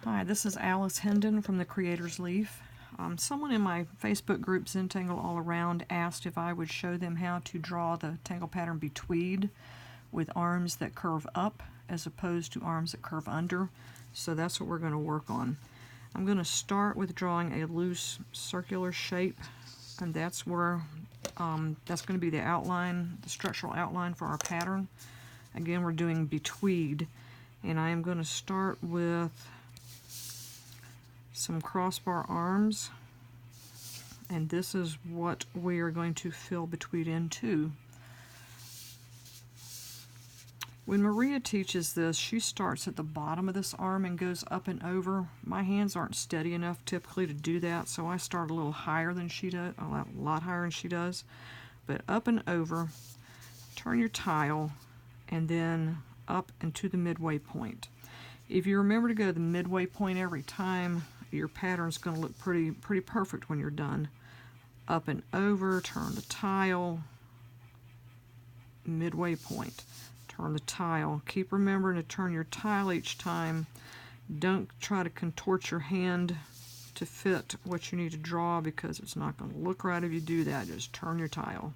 Hi, this is Alice Hendon from the Creator's Leaf. Someone in my Facebook group, Tangle All Around, asked if I would show them how to draw the tangle pattern Betweed with arms that curve up as opposed to arms that curve under. So that's what we're going to work on. I'm going to start with drawing a loose circular shape, and that's where that's going to be the outline, the structural outline for our pattern. Again, we're doing Betweed, and I am going to start with some crossbar arms, and this is what we are going to fill Betweed into. When Maria teaches this, she starts at the bottom of this arm and goes up and over. My hands aren't steady enough typically to do that, so I start a little higher than she does, a lot higher than she does. But up and over, turn your tile, and then up and to the midway point. If you remember to go to the midway point every time, your pattern's going to look pretty perfect when you're done. Up and over, turn the tile, midway point, turn the tile. Keep remembering to turn your tile each time. Don't try to contort your hand to fit what you need to draw, because it's not going to look right if you do that. Just turn your tile.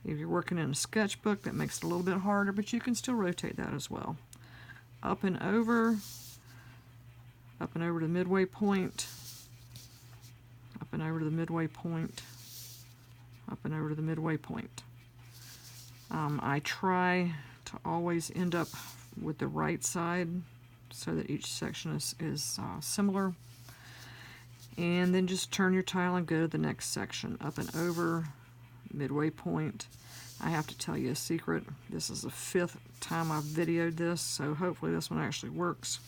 If you're working in a sketchbook, that makes it a little bit harder, but you can still rotate that as well. Up and over to the midway point, up and over to the midway point, up and over to the midway point. I try to always end up with the right side so that each section is similar. And then just turn your tile and go to the next section. Up and over, midway point. I have to tell you a secret. This is the 5th time I've videoed this, so hopefully this one actually works.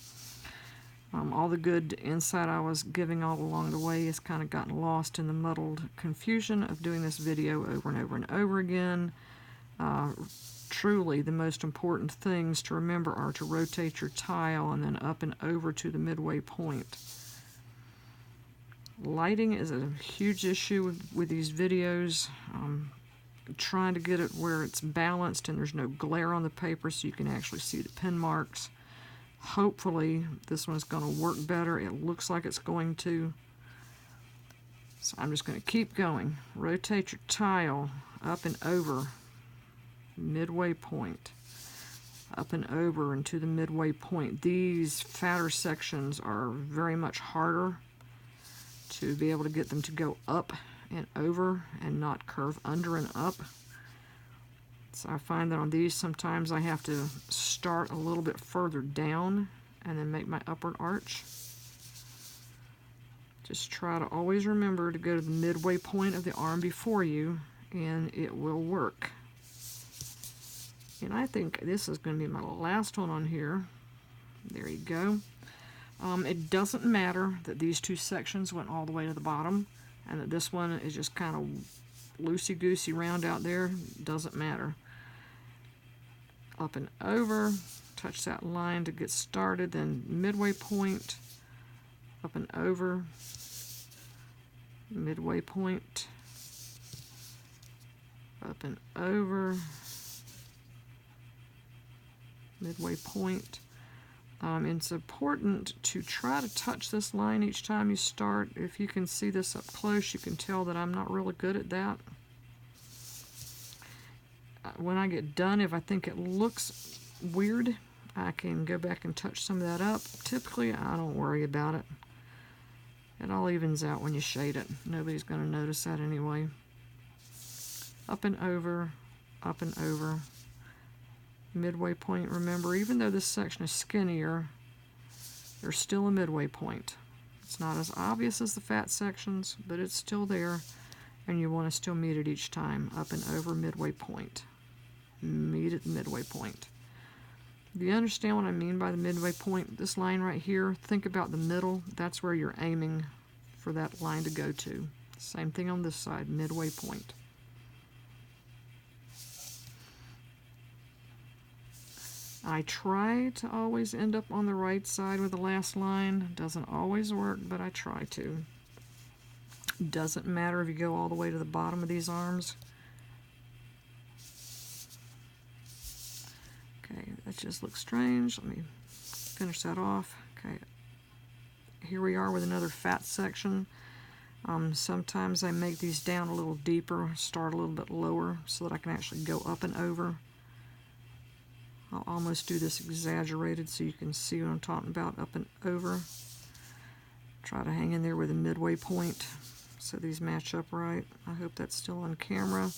All the good insight I was giving all along the way has kind of gotten lost in the muddled confusion of doing this video over and over and over again. Truly, the most important things to remember are to rotate your tile and then up and over to the midway point. Lighting is a huge issue with these videos. Trying to get it where it's balanced and there's no glare on the paper so you can actually see the pen marks. Hopefully this one's going to work better. It looks like it's going to. So I'm just going to keep going. Rotate your tile up and over, midway point, up and over and to the midway point. These fatter sections are very much harder to be able to get them to go up and over and not curve under and up. So I find that on these sometimes I have to start a little bit further down and then make my upward arch. Just try to always remember to go to the midway point of the arm before you, and it will work. And I think this is going to be my last one on here. There you go. It doesn't matter that these two sections went all the way to the bottom and that this one is just kind of loosey-goosey round out there. Doesn't matter. Up and over, touch that line to get started, then midway point, up and over, midway point, up and over, midway point. It's important to try to touch this line each time you start. If you can see this up close, you can tell that I'm not really good at that. When I get done, if I think it looks weird, I can go back and touch some of that up. Typically, I don't worry about it. It all evens out when you shade it. Nobody's going to notice that anyway. Up and over, midway point. Remember, even though this section is skinnier, there's still a midway point. It's not as obvious as the fat sections, but it's still there, and you want to still meet it each time. Up and over, midway point. Meet at the midway point. Do you understand what I mean by the midway point? This line right here, think about the middle. That's where you're aiming for that line to go to. Same thing on this side, midway point. I try to always end up on the right side with the last line. Doesn't always work, but I try to. Doesn't matter if you go all the way to the bottom of these arms. Okay, that just looks strange. Let me finish that off. Okay, here we are with another fat section. Sometimes I make these down a little deeper, start a little bit lower so that I can actually go up and over. I'll almost do this exaggerated so you can see what I'm talking about, up and over. Try to hang in there with a midway point so these match up right. I hope that's still on camera.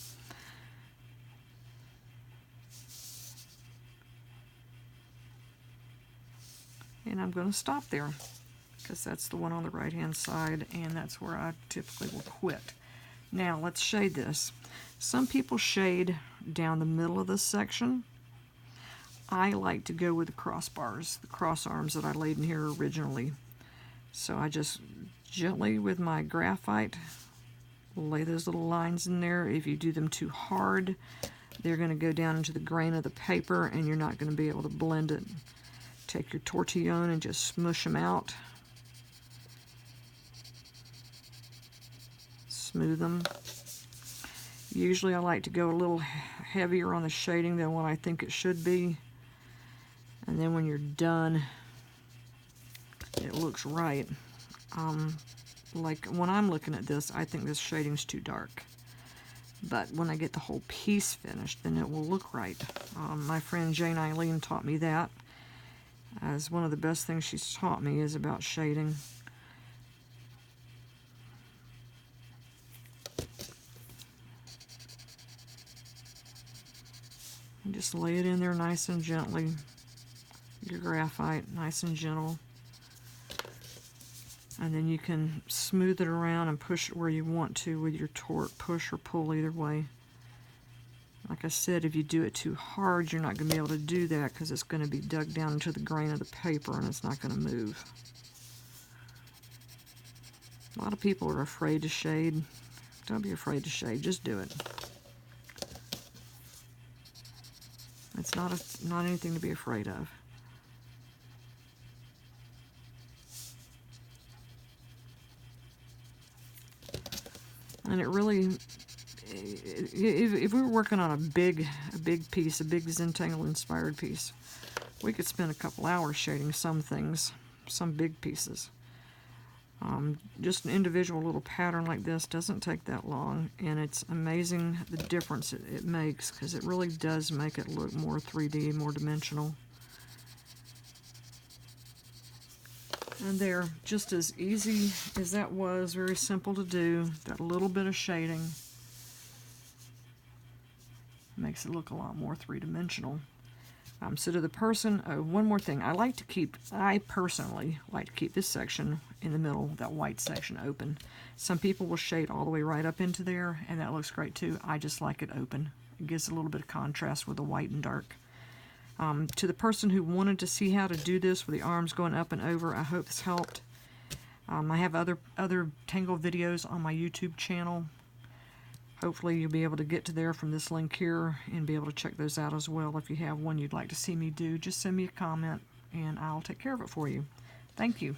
And I'm going to stop there because that's the one on the right hand side, and that's where I typically will quit. Now let's shade this. Some people shade down the middle of this section. I like to go with the crossbars, the cross arms that I laid in here originally. So I just gently with my graphite lay those little lines in there. If you do them too hard, they're going to go down into the grain of the paper and you're not going to be able to blend it. Take your tortillon and just smush them out. Smooth them. Usually I like to go a little heavier on the shading than what I think it should be. And then when you're done, it looks right. Like when I'm looking at this, I think this shading's too dark. But when I get the whole piece finished, then it will look right. My friend Jane Eileen taught me that. As one of the best things she's taught me is about shading. And just lay it in there nice and gently. Your graphite, nice and gentle. And then you can smooth it around and push it where you want to with your torque. Push or pull, either way. Like I said, if you do it too hard, you're not going to be able to do that because it's going to be dug down into the grain of the paper and it's not going to move. A lot of people are afraid to shade. Don't be afraid to shade, just do it. It's not anything to be afraid of. And it really, if we were working on a big piece, a big Zentangle inspired piece, we could spend a couple hours shading some things, some big pieces. Just an individual little pattern like this doesn't take that long, and it's amazing the difference it makes, because it really does make it look more 3D, more dimensional. And there, just as easy as that was, very simple to do, that little bit of shading makes it look a lot more three-dimensional. So to the person, one more thing, I personally like to keep this section in the middle, that white section, open. Some people will shade all the way right up into there, and that looks great too. I just like it open. It gives a little bit of contrast with the white and dark. To the person who wanted to see how to do this with the arms going up and over, I hope this helped. I have other Tangle videos on my YouTube channel. Hopefully you'll be able to get to there from this link here and be able to check those out as well. If you have one you'd like to see me do, just send me a comment and I'll take care of it for you. Thank you.